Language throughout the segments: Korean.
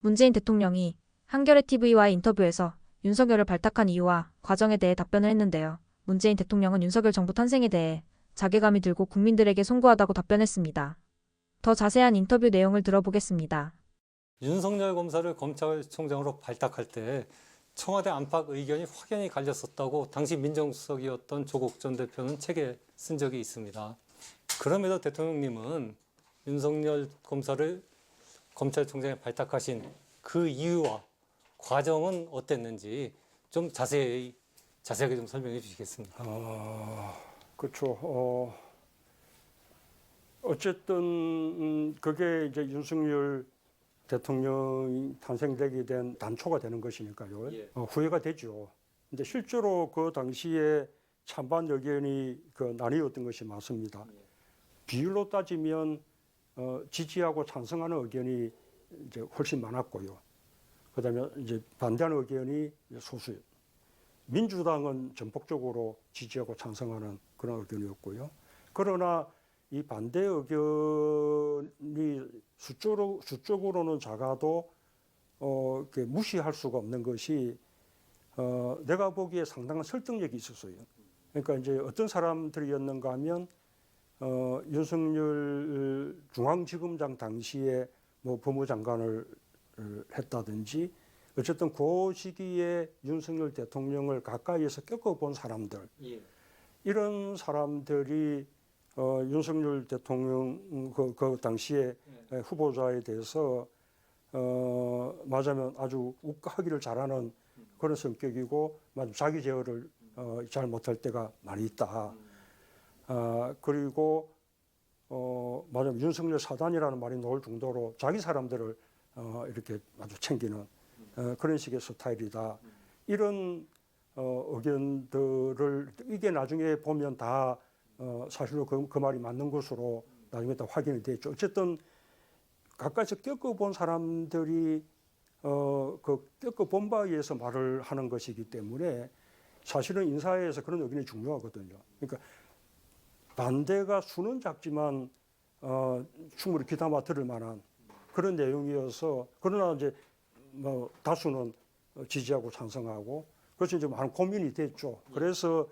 문재인 대통령이 한겨레 TV와의 인터뷰에서 윤석열을 발탁한 이유와 과정에 대해 답변을 했는데요. 문재인 대통령은 윤석열 정부 탄생에 대해 자괴감이 들고 국민들에게 송구하다고 답변했습니다. 더 자세한 인터뷰 내용을 들어보겠습니다. 윤석열 검사를 검찰총장으로 발탁할 때 청와대 안팎 의견이 확연히 갈렸었다고 당시 민정수석이었던 조국 전 대표는 책에 쓴 적이 있습니다. 그럼에도 대통령님은 윤석열 검사를 검찰총장에 발탁하신 그 이유와 과정은 어땠는지 좀 자세하게 좀 설명해 주시겠습니까? 그렇죠. 어쨌든 그게 이제 윤석열 대통령이 탄생되게 된 단초가 되는 것이니까요. 후회가 되죠. 근데 실제로 그 당시에 찬반 의견이 나뉘었던 것이 맞습니다. 비율로 따지면 지지하고 찬성하는 의견이 이제 훨씬 많았고요. 그다음에 이제 반대하는 의견이 소수예요. 민주당은 전폭적으로 지지하고 찬성하는 그런 의견이었고요. 그러나 이 반대 의견이 수적으로는 작아도 이렇게 무시할 수가 없는 것이 내가 보기에 상당한 설득력이 있었어요. 그러니까 이제 어떤 사람들이었는가 하면 윤석열 중앙지검장 당시에 뭐 법무장관을 했다든지 어쨌든 그 시기에 윤석열 대통령을 가까이에서 겪어본 사람들 이런 사람들이 윤석열 대통령 그 당시에 후보자에 대해서 맞으면 아주 욱하기를 잘하는 그런 성격이고 자기 제어를 잘 못할 때가 많이 있다. 그리고 맞으면 윤석열 사단이라는 말이 나올 정도로 자기 사람들을 이렇게 아주 챙기는 그런 식의 스타일이다. 이런 의견들을 이게 나중에 보면 다 사실로 그 말이 맞는 것으로 나중에 다 확인이 됐죠. 어쨌든 가까이서 겪어본 사람들이 겪어본 바에 의해서 말을 하는 것이기 때문에 사실은 인사에서 그런 의견이 중요하거든요. 그러니까 반대가 수는 작지만 충분히 귀담아 들을 만한 그런 내용이어서 그러나 이제 뭐 다수는 지지하고 찬성하고 그래서 이제 많은 고민이 됐죠. 그래서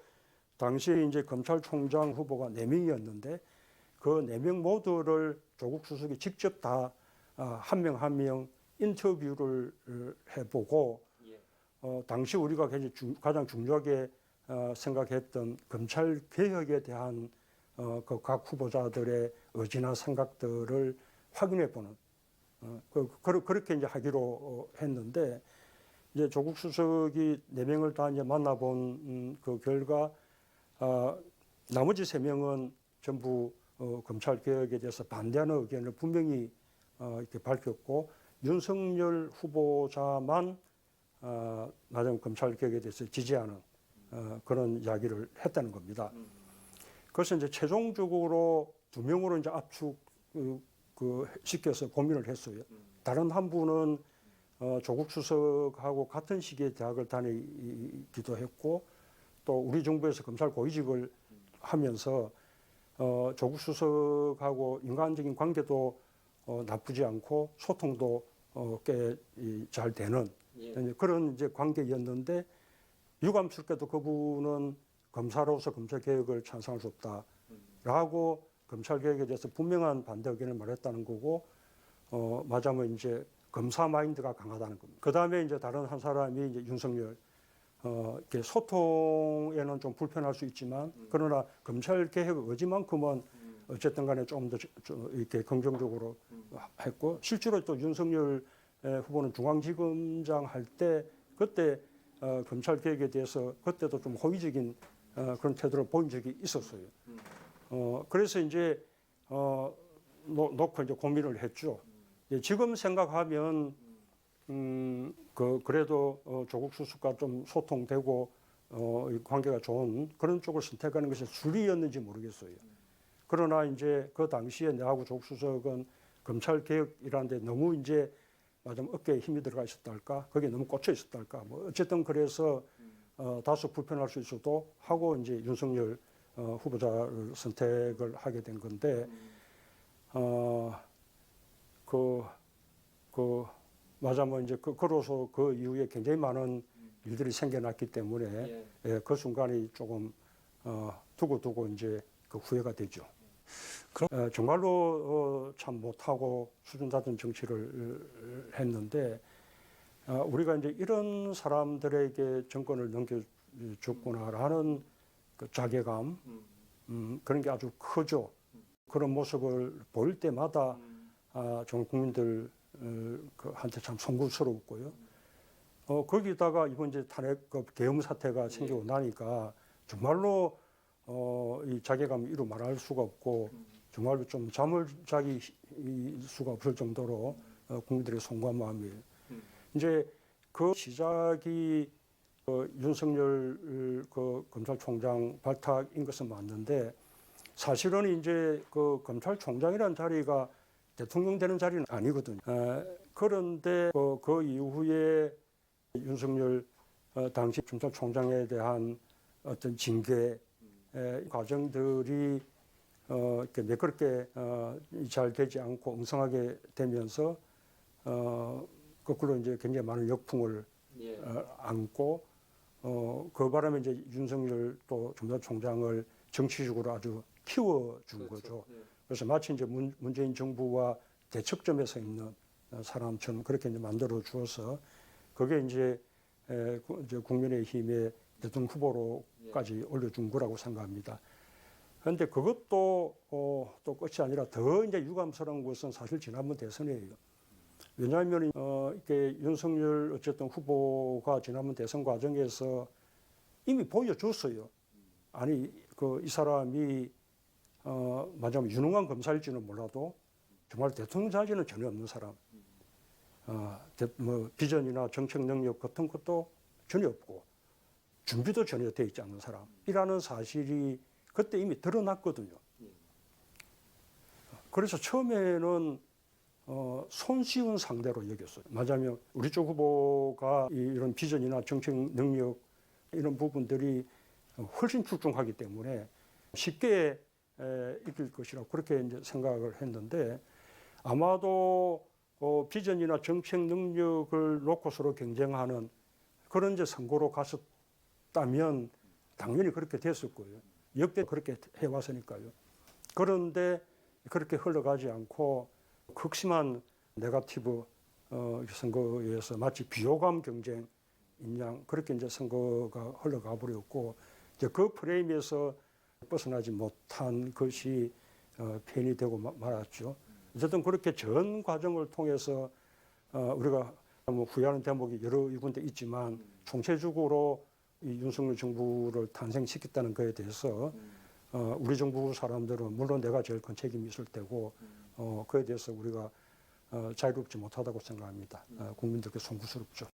당시에 이제 검찰총장 후보가 4명이었는데 그 4명 모두를 조국 수석이 직접 다 한 명 한 명 인터뷰를 해보고 당시 우리가 가장 중요하게 생각했던 검찰 개혁에 대한 그 각 후보자들의 의지나 생각들을 확인해보는 그렇게 이제 하기로 했는데 이제 조국 수석이 4명을 다 이제 만나본 그 결과 나머지 3명은 전부 검찰 개혁에 대해서 반대하는 의견을 분명히 이렇게 밝혔고 윤석열 후보자만 나중 검찰 개혁에 대해서 지지하는 그런 이야기를 했다는 겁니다. 그래서 이제 최종적으로 2명으로 이제 압축 시켜서 고민을 했어요. 다른 한 분은 조국 수석하고 같은 시기에 대학을 다니기도 했고 또 우리 정부에서 검찰 고위직을 하면서 조국 수석하고 인간적인 관계도 나쁘지 않고 소통도 꽤 잘 되는 그런 이제 관계였는데 유감스럽게도 그분은 검사로서 검찰 개혁을 찬성할 수 없다라고 검찰 개혁에 대해서 분명한 반대 의견을 말했다는 거고 맞으면 이제 검사 마인드가 강하다는 겁니다. 그 다음에 이제 다른 한 사람이 이제 윤석열 이렇게 소통에는 좀 불편할 수 있지만 그러나 검찰 개혁 의지만큼은 어쨌든 간에 좀 더 이렇게 긍정적으로 했고 실제로 또 윤석열 후보는 중앙지검장 할 때 그때 검찰 개혁에 대해서 그때도 좀 호의적인 그런 태도를 보인 적이 있었어요. 그래서 이제 놓고 이제 고민을 했죠. 지금 생각하면 그래도 조국 수석과 좀 소통되고 관계가 좋은 그런 쪽을 선택하는 것이 순리였는지 모르겠어요. 그러나 이제 그 당시에 내하고 조국 수석은 검찰 개혁이라는 데 너무 이제 어깨에 힘이 들어가 있었다 할까? 거기에 너무 꽂혀 있었다 할까? 뭐 어쨌든 그래서 다소 불편할 수 있어도 하고 이제 윤석열 후보자를 선택을 하게 된 건데 맞아면 이제 그로서 그 이후에 굉장히 많은 일들이 생겨났기 때문에 예, 그 순간이 조금 두고 이제 그 후회가 되죠. 정말로 참 못하고 수준 낮은 정치를 했는데 우리가 이제 이런 사람들에게 정권을 넘겨줬구나라는 그 자괴감 그런 게 아주 크죠. 그런 모습을 보일 때마다 좀 국민들 한테 참 송구스럽고요. 거기다가 이번 이제 탄핵 계엄 사태가 생기고 나니까 정말로 이 자괴감이 이루 말할 수가 없고 정말로 좀 잠을 자기 수가 없을 정도로 국민들의 송구한 마음이에요. 이제 그 시작이 윤석열 그 검찰총장 발탁인 것은 맞는데 사실은 이제 그 검찰총장이라는 자리가 대통령 되는 자리는 아니거든요. 그런데 그 이후에 윤석열 당시 검찰총장에 대한 어떤 징계 과정들이 매끄럽게 잘 되지 않고 엉성하게 되면서 거꾸로 이제 굉장히 많은 역풍을 안고 그 바람에 이제 윤석열 또 검찰총장을 정치적으로 아주 키워준 거죠. 그래서 마치 이제 문재인 정부와 대척점에 서 있는 사람처럼 그렇게 이제 만들어 주어서 그게 이제 국민의힘의 대통령 후보로까지 올려준 거라고 생각합니다. 그런데 그것도 또 끝이 아니라 더 이제 유감스러운 것은 사실 지난번 대선이에요. 왜냐하면 이렇게 윤석열 어쨌든 후보가 지난번 대선 과정에서 이미 보여줬어요. 아니 이 사람이 맞아면 유능한 검사일지는 몰라도 정말 대통령 자질은 전혀 없는 사람. 뭐 비전이나 정책 능력 같은 것도 전혀 없고 준비도 전혀 되어 있지 않는 사람이라는 사실이 그때 이미 드러났거든요. 그래서 처음에는 손쉬운 상대로 여겼어요. 맞아면 우리 쪽 후보가 이런 비전이나 정책 능력 이런 부분들이 훨씬 출중하기 때문에 쉽게 이길 것이라고 그렇게 이제 생각을 했는데 아마도 비전이나 정책 능력을 놓고서로 경쟁하는 그런 이제 선거로 갔었다면 당연히 그렇게 됐을 거예요. 역대 그렇게 해왔으니까요. 그런데 그렇게 흘러가지 않고 극심한 네거티브 선거에서 마치 비호감 경쟁인 양 그렇게 이제 선거가 흘러가 버렸고 이제 그 프레임에서 벗어나지 못한 것이 폐인이 되고 말았죠. 어쨌든 그렇게 전 과정을 통해서 우리가 뭐 후회하는 대목이 여러 군데 있지만 총체적으로 이 윤석열 정부를 탄생시켰다는 것에 대해서 우리 정부 사람들은 물론 내가 제일 큰 책임이 있을 테고 그에 대해서 우리가 자유롭지 못하다고 생각합니다. 국민들께 송구스럽죠.